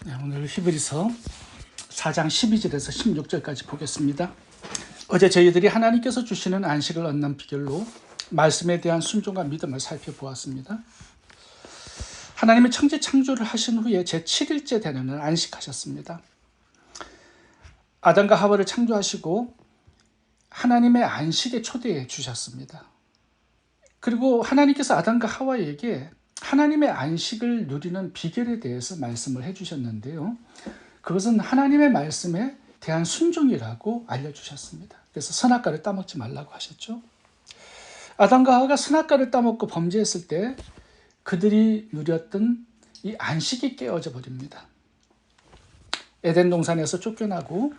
네, 오늘 히브리서 4장 12절에서 16절까지 보겠습니다. 어제 저희들이 하나님께서 주시는 안식을 얻는 비결로 말씀에 대한 순종과 믿음을 살펴보았습니다. 하나님이 천지 창조를 하신 후에 제7일째 되는 날 안식하셨습니다. 아담과 하와를 창조하시고 하나님의 안식에 초대해 주셨습니다. 그리고 하나님께서 아담과 하와에게 하나님의 안식을 누리는 비결에 대해서 말씀을 해주셨는데요. 그것은 하나님의 말씀에 대한 순종이라고 알려주셨습니다. 그래서 선악과를 따먹지 말라고 하셨죠. 아담과 하와가 선악과를 따먹고 범죄했을 때 그들이 누렸던 이 안식이 깨어져 버립니다. 에덴 동산에서 쫓겨나고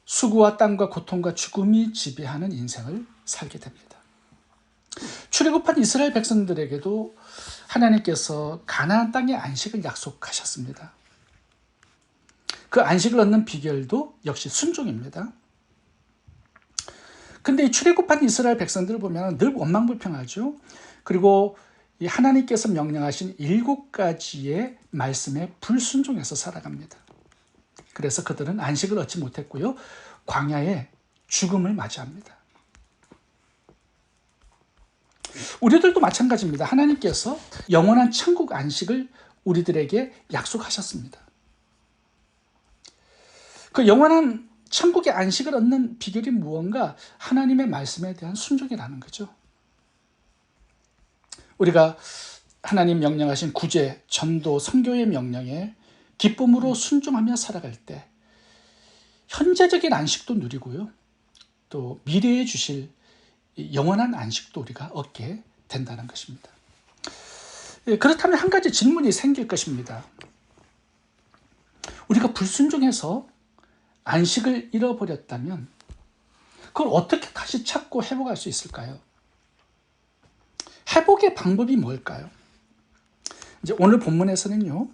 수고와 땀과 고통과 죽음이 지배하는 인생을 살게 됩니다. 출애굽한 이스라엘 백성들에게도 하나님께서 가나안 땅의 안식을 약속하셨습니다. 그 안식을 얻는 비결도 역시 순종입니다. 근데 이 출애굽한 이스라엘 백성들을 보면 늘 원망불평하죠. 그리고 이 하나님께서 명령하신 7가지의 말씀에 불순종해서 살아갑니다. 그래서 그들은 안식을 얻지 못했고요. 광야에 죽음을 맞이합니다. 우리들도 마찬가지입니다. 하나님께서 영원한 천국 안식을 우리들에게 약속하셨습니다. 그 영원한 천국의 안식을 얻는 비결이 무언가? 하나님의 말씀에 대한 순종이라는 거죠. 우리가 하나님 명령하신 구제, 전도, 선교의 명령에 기쁨으로 순종하며 살아갈 때 현재적인 안식도 누리고요. 또 미래에 주실 영원한 안식도 우리가 얻게 된다는 것입니다. 그렇다면 한 가지 질문이 생길 것입니다. 우리가 불순종해서 안식을 잃어버렸다면 그걸 어떻게 다시 찾고 회복할 수 있을까요? 회복의 방법이 뭘까요? 이제 오늘 본문에서는요,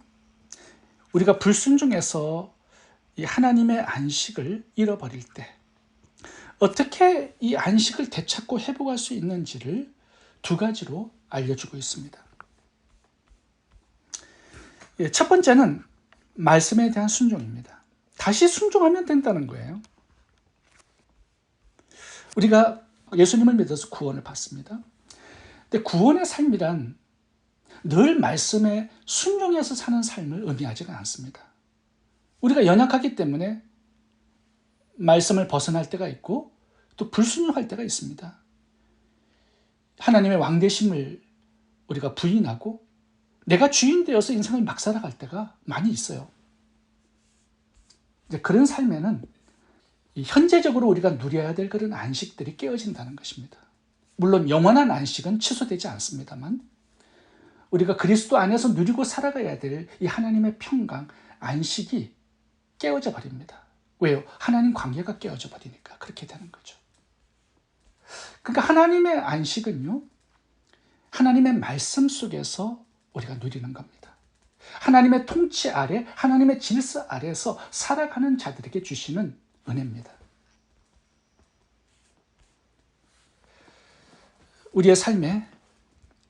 우리가 불순종해서 이 하나님의 안식을 잃어버릴 때 어떻게 이 안식을 되찾고 회복할 수 있는지를 2가지로 알려주고 있습니다. 첫 번째는 말씀에 대한 순종입니다. 다시 순종하면 된다는 거예요. 우리가 예수님을 믿어서 구원을 받습니다. 근데 구원의 삶이란 늘 말씀에 순종해서 사는 삶을 의미하지는 않습니다. 우리가 연약하기 때문에 말씀을 벗어날 때가 있고 또 불순종할 때가 있습니다. 하나님의 왕되심을 우리가 부인하고 내가 주인 되어서 인생을 막 살아갈 때가 많이 있어요. 이제 그런 삶에는 현재적으로 우리가 누려야 될 그런 안식들이 깨어진다는 것입니다. 물론 영원한 안식은 취소되지 않습니다만 우리가 그리스도 안에서 누리고 살아가야 될 이 하나님의 평강, 안식이 깨어져 버립니다. 왜요? 하나님 관계가 깨어져 버리니까 그렇게 되는 거죠. 그러니까 하나님의 안식은요, 하나님의 말씀 속에서 우리가 누리는 겁니다. 하나님의 통치 아래, 하나님의 질서 아래에서 살아가는 자들에게 주시는 은혜입니다. 우리의 삶에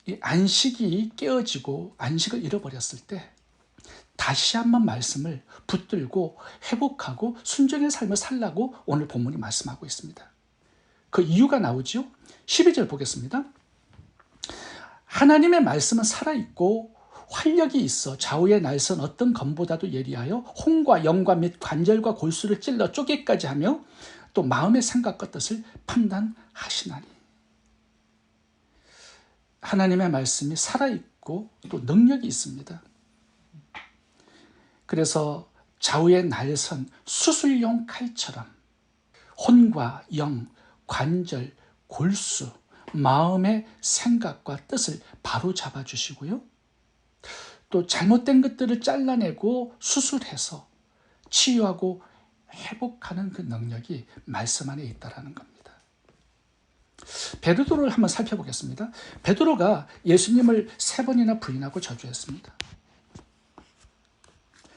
이 안식이 깨어지고 안식을 잃어버렸을 때 다시 한번 말씀을 붙들고 회복하고 순종의 삶을 살라고 오늘 본문이 말씀하고 있습니다. 그 이유가 나오죠. 12절 보겠습니다. 하나님의 말씀은 살아있고 활력이 있어 좌우의 날선 어떤 검보다도 예리하여 혼과 영과 및 관절과 골수를 찔러 쪼개기까지 하며 또 마음의 생각과 뜻을 판단하시나니. 하나님의 말씀이 살아있고 또 능력이 있습니다. 그래서 좌우의 날선 수술용 칼처럼 혼과 영, 관절, 골수, 마음의 생각과 뜻을 바로 잡아주시고요. 또 잘못된 것들을 잘라내고 수술해서 치유하고 회복하는 그 능력이 말씀 안에 있다는 겁니다. 베드로를 한번 살펴보겠습니다. 베드로가 예수님을 3번이나 부인하고 저주했습니다.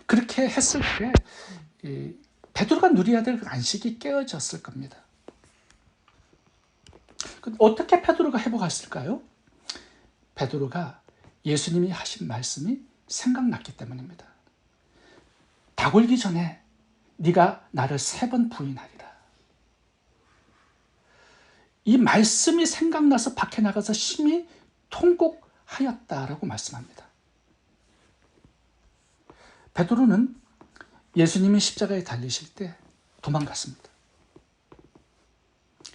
그렇게 했을 때 베드로가 누려야 될 안식이 깨어졌을 겁니다. 어떻게 베드로가 회복했을까요? 베드로가 예수님이 하신 말씀이 생각났기 때문입니다. 닭 울기 전에 네가 나를 3번 부인하리라. 이 말씀이 생각나서 밖에 나가서 심히 통곡하였다라고 말씀합니다. 베드로는 예수님이 십자가에 달리실 때 도망갔습니다.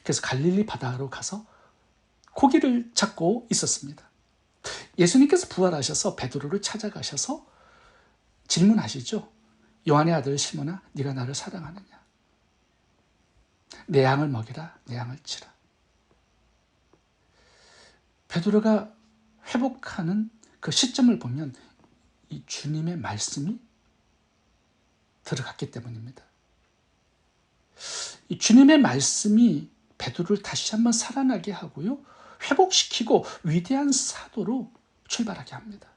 그래서 갈릴리 바다로 가서 고기를 잡고 있었습니다. 예수님께서 부활하셔서 베드로를 찾아가셔서 질문하시죠. 요한의 아들 시몬아, 네가 나를 사랑하느냐? 내 양을 먹이라, 내 양을 치라. 베드로가 회복하는 그 시점을 보면 이 주님의 말씀이 들어갔기 때문입니다. 이 주님의 말씀이 베드로를 다시 한번 살아나게 하고요, 회복시키고 위대한 사도로 출발하게 합니다.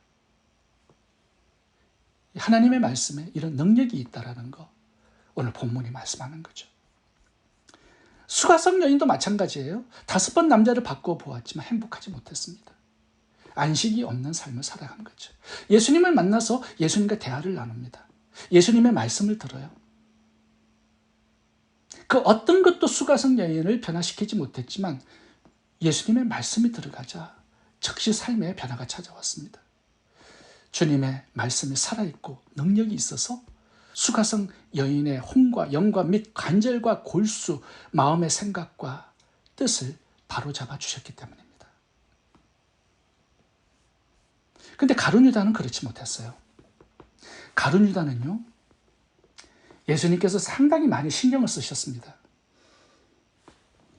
하나님의 말씀에 이런 능력이 있다는 거, 오늘 본문이 말씀하는 거죠. 수가성 여인도 마찬가지예요. 5번 남자를 바꾸어 보았지만 행복하지 못했습니다. 안식이 없는 삶을 살아간 거죠. 예수님을 만나서 예수님과 대화를 나눕니다. 예수님의 말씀을 들어요. 그 어떤 것도 수가성 여인을 변화시키지 못했지만 예수님의 말씀이 들어가자 즉시 삶의 변화가 찾아왔습니다. 주님의 말씀이 살아있고 능력이 있어서 수가성 여인의 혼과 영과 및 관절과 골수, 마음의 생각과 뜻을 바로잡아 주셨기 때문입니다. 근데 가룟 유다는 그렇지 못했어요. 가룟 유다는요, 예수님께서 상당히 많이 신경을 쓰셨습니다.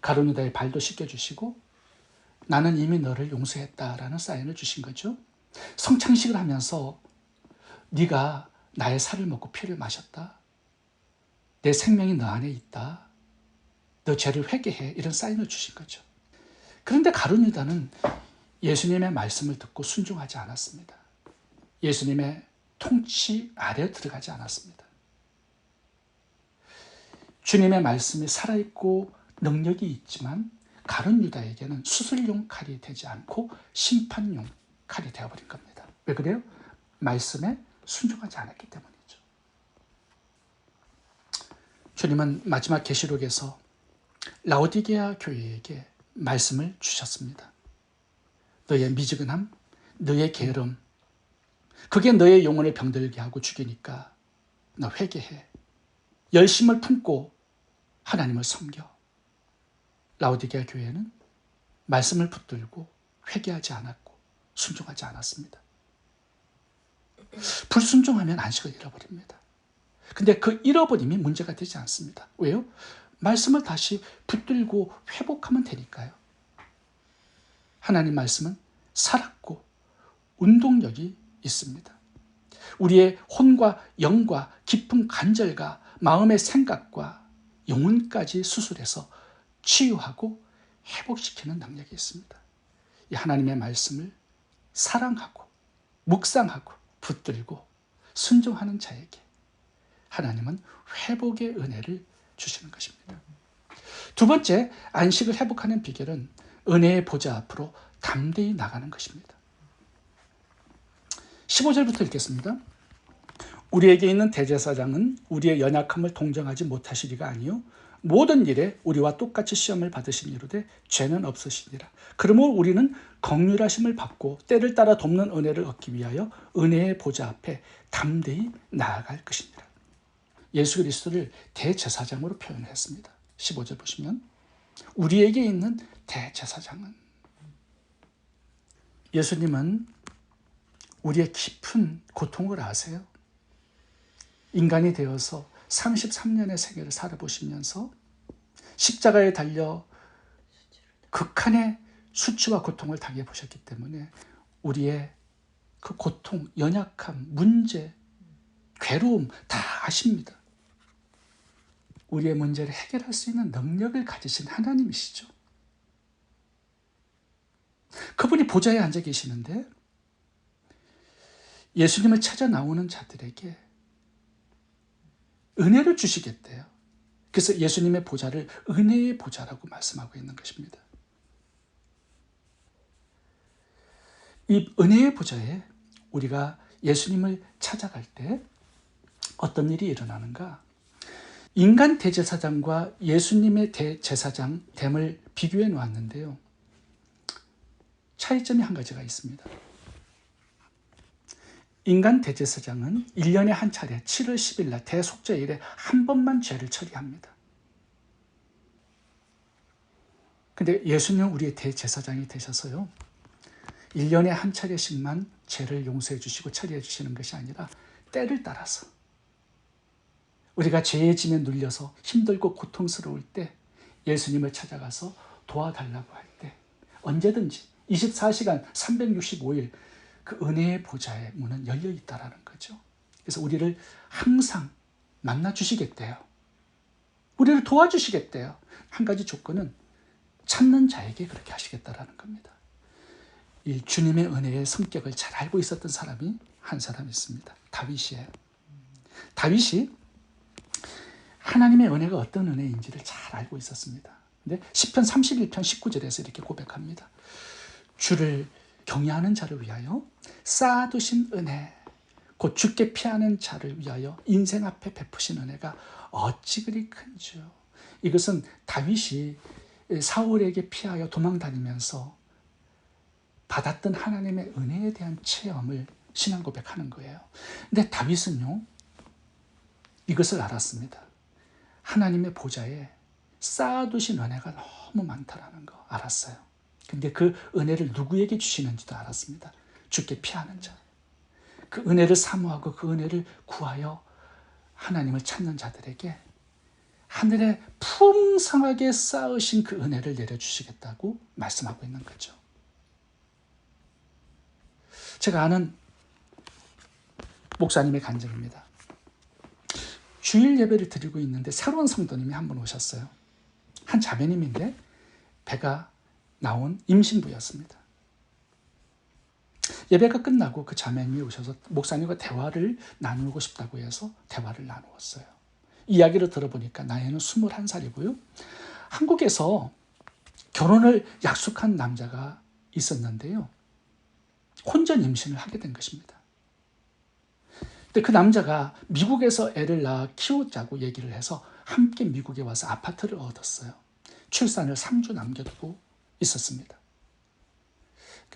가룟 유다의 발도 씻겨주시고 나는 이미 너를 용서했다라는 사인을 주신 거죠. 성찬식을 하면서 네가 나의 살을 먹고 피를 마셨다. 내 생명이 너 안에 있다. 너 죄를 회개해. 이런 사인을 주신 거죠. 그런데 가룟 유다는 예수님의 말씀을 듣고 순종하지 않았습니다. 예수님의 통치 아래에 들어가지 않았습니다. 주님의 말씀이 살아있고 능력이 있지만 가룟 유다에게는 수술용 칼이 되지 않고 심판용 칼이 되어버린 겁니다. 왜 그래요? 말씀에 순종하지 않았기 때문이죠. 주님은 마지막 계시록에서 라오디게아 교회에게 말씀을 주셨습니다. 너의 미지근함, 너의 게으름, 그게 너의 영혼을 병들게 하고 죽이니까 너 회개해. 열심을 품고 하나님을 섬겨. 라오디게아 교회는 말씀을 붙들고 회개하지 않았고 순종하지 않았습니다. 불순종하면 안식을 잃어버립니다. 근데 그 잃어버림이 문제가 되지 않습니다. 왜요? 말씀을 다시 붙들고 회복하면 되니까요. 하나님 말씀은 살았고 운동력이 있습니다. 우리의 혼과 영과 깊은 관절과 마음의 생각과 영혼까지 수술해서 치유하고 회복시키는 능력이 있습니다. 이 하나님의 말씀을 사랑하고 묵상하고 붙들고 순종하는 자에게 하나님은 회복의 은혜를 주시는 것입니다. 두 번째, 안식을 회복하는 비결은 은혜의 보좌 앞으로 담대히 나가는 것입니다. 15절부터 읽겠습니다. 우리에게 있는 대제사장은 우리의 연약함을 동정하지 못하시리가 아니요 모든 일에 우리와 똑같이 시험을 받으신 이로되 죄는 없으시니라. 그러므로 우리는 긍휼하심을 받고 때를 따라 돕는 은혜를 얻기 위하여 은혜의 보좌 앞에 담대히 나아갈 것이니라. 예수 그리스도를 대제사장으로 표현했습니다. 15절 보시면 우리에게 있는 대제사장은, 예수님은 우리의 깊은 고통을 아세요. 인간이 되어서 33년의 생애를 살아보시면서 십자가에 달려 극한의 수치와 고통을 당해보셨기 때문에 우리의 그 고통, 연약함, 문제, 괴로움 다 아십니다. 우리의 문제를 해결할 수 있는 능력을 가지신 하나님이시죠. 그분이 보좌에 앉아 계시는데 예수님을 찾아 나오는 자들에게 은혜를 주시겠대요. 그래서 예수님의 보좌를 은혜의 보좌라고 말씀하고 있는 것입니다. 이 은혜의 보좌에 우리가 예수님을 찾아갈 때 어떤 일이 일어나는가? 인간 대제사장과 예수님의 대제사장 됨을 비교해 놓았는데요. 차이점이 한 가지가 있습니다. 인간 대제사장은 1년에 한 차례 7월 10일 날 대속죄일에 한 번만 죄를 처리합니다. 근데 예수님은 우리의 대제사장이 되셔서요, 1년에 한 차례씩만 죄를 용서해 주시고 처리해 주시는 것이 아니라 때를 따라서 우리가 죄의 짐에 눌려서 힘들고 고통스러울 때 예수님을 찾아가서 도와달라고 할 때 언제든지 24시간 365일 그 은혜의 보좌의 문은 열려 있다라는 거죠. 그래서 우리를 항상 만나 주시겠대요. 우리를 도와주시겠대요. 한 가지 조건은 찾는 자에게 그렇게 하시겠다라는 겁니다. 이 주님의 은혜의 성격을 잘 알고 있었던 사람이 한 사람 있습니다. 다윗이에요. 다윗이 하나님의 은혜가 어떤 은혜인지를 잘 알고 있었습니다. 근데 시편 31편 19절에서 이렇게 고백합니다. 주를 경외하는 자를 위하여 쌓아두신 은혜, 곧 주께 피하는 자를 위하여 인생 앞에 베푸신 은혜가 어찌 그리 큰지요. 이것은 다윗이 사울에게 피하여 도망다니면서 받았던 하나님의 은혜에 대한 체험을 신앙 고백하는 거예요. 근데 다윗은요, 이것을 알았습니다. 하나님의 보좌에 쌓아두신 은혜가 너무 많다라는 거 알았어요. 근데 그 은혜를 누구에게 주시는지도 알았습니다. 주께 피하는 자. 그 은혜를 사모하고 그 은혜를 구하여 하나님을 찾는 자들에게 하늘에 풍성하게 쌓으신 그 은혜를 내려주시겠다고 말씀하고 있는 거죠. 제가 아는 목사님의 간증입니다. 주일 예배를 드리고 있는데 새로운 성도님이 한 분 오셨어요. 한 자매님인데 배가 나온 임신부였습니다. 예배가 끝나고 그 자매님이 오셔서 목사님과 대화를 나누고 싶다고 해서 대화를 나누었어요. 이야기를 들어보니까 나이는 21살이고요. 한국에서 결혼을 약속한 남자가 있었는데요. 혼전 임신을 하게 된 것입니다. 근데 그 남자가 미국에서 애를 낳아 키우자고 얘기를 해서 함께 미국에 와서 아파트를 얻었어요. 출산을 3주 남겨두고 있었습니다.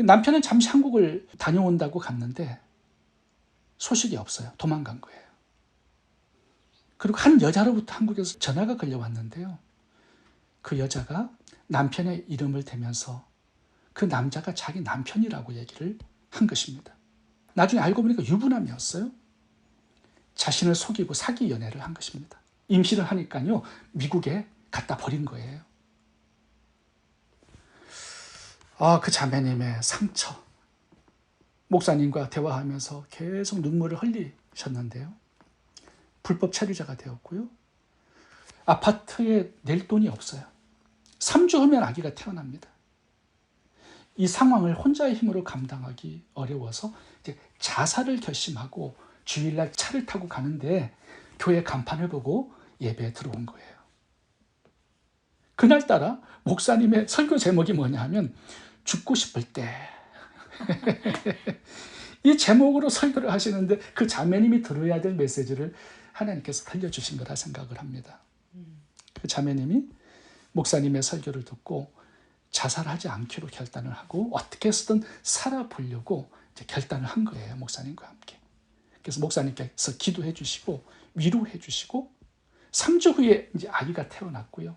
남편은 잠시 한국을 다녀온다고 갔는데 소식이 없어요. 도망간 거예요. 그리고 한 여자로부터 한국에서 전화가 걸려왔는데요. 그 여자가 남편의 이름을 대면서 그 남자가 자기 남편이라고 얘기를 한 것입니다. 나중에 알고 보니까 유부남이었어요. 자신을 속이고 사기 연애를 한 것입니다. 임신을 하니까요, 미국에 갖다 버린 거예요. 그 자매님의 상처. 목사님과 대화하면서 계속 눈물을 흘리셨는데요. 불법 체류자가 되었고요. 아파트에 낼 돈이 없어요. 3주 후면 아기가 태어납니다. 이 상황을 혼자의 힘으로 감당하기 어려워서 이제 자살을 결심하고 주일날 차를 타고 가는데 교회 간판을 보고 예배에 들어온 거예요. 그날따라 목사님의 설교 제목이 뭐냐 하면 죽고 싶을 때. 이 제목으로 설교를 하시는데 그 자매님이 들어야 될 메시지를 하나님께서 들려주신 거라 생각을 합니다. 그 자매님이 목사님의 설교를 듣고 자살하지 않기로 결단을 하고 어떻게 해서든 살아보려고 이제 결단을 한 거예요. 목사님과 함께. 그래서 목사님께서 기도해 주시고 위로해 주시고 3주 후에 이제 아기가 태어났고요.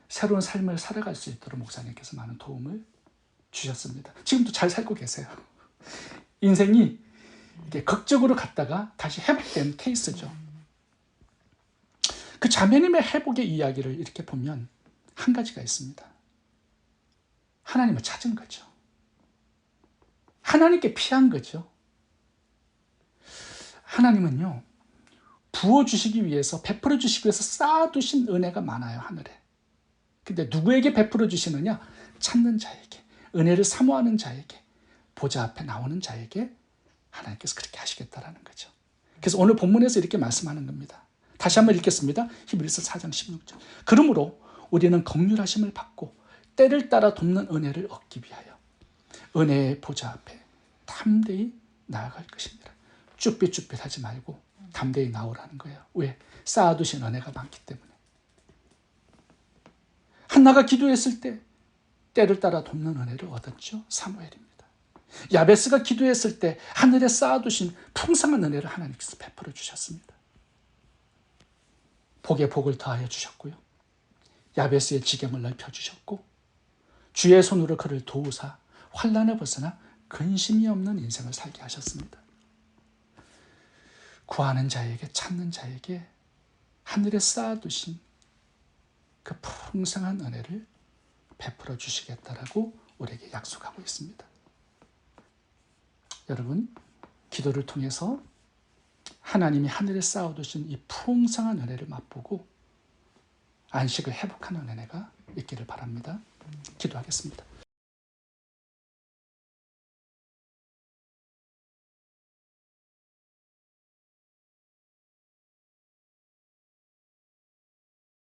새로운 삶을 살아갈 수 있도록 목사님께서 많은 도움을 주셨습니다. 지금도 잘 살고 계세요. 인생이 이게 극적으로 갔다가 다시 회복된 케이스죠. 그 자매님의 회복의 이야기를 이렇게 보면 한 가지가 있습니다. 하나님을 찾은 거죠. 하나님께 피한 거죠. 하나님은요, 부어주시기 위해서, 베풀어 주시기 위해서 쌓아두신 은혜가 많아요, 하늘에. 근데 누구에게 베풀어 주시느냐? 찾는 자에게, 은혜를 사모하는 자에게, 보좌 앞에 나오는 자에게 하나님께서 그렇게 하시겠다라는 거죠. 그래서 오늘 본문에서 이렇게 말씀하는 겁니다. 다시 한번 읽겠습니다. 히브리서 4장 16절. 그러므로 우리는 긍휼하심을 받고 때를 따라 돕는 은혜를 얻기 위하여 은혜의 보좌 앞에 담대히 나아갈 것입니다. 쭈삣쭈삣하지 말고 담대히 나오라는 거예요. 왜? 쌓아두신 은혜가 많기 때문에. 한나가 기도했을 때 때를 따라 돕는 은혜를 얻었죠. 사무엘입니다. 야베스가 기도했을 때 하늘에 쌓아두신 풍성한 은혜를 하나님께서 베풀어 주셨습니다. 복에 복을 더하여 주셨고요. 야베스의 지경을 넓혀주셨고 주의 손으로 그를 도우사 환난을 벗어나 근심이 없는 인생을 살게 하셨습니다. 구하는 자에게 찾는 자에게 하늘에 쌓아두신 그 풍성한 은혜를 베풀어 주시겠다라고 우리에게 약속하고 있습니다. 여러분, 기도를 통해서 하나님이 하늘에 쌓아두신 이 풍성한 은혜를 맛보고 안식을 회복하는 은혜가 있기를 바랍니다. 기도하겠습니다.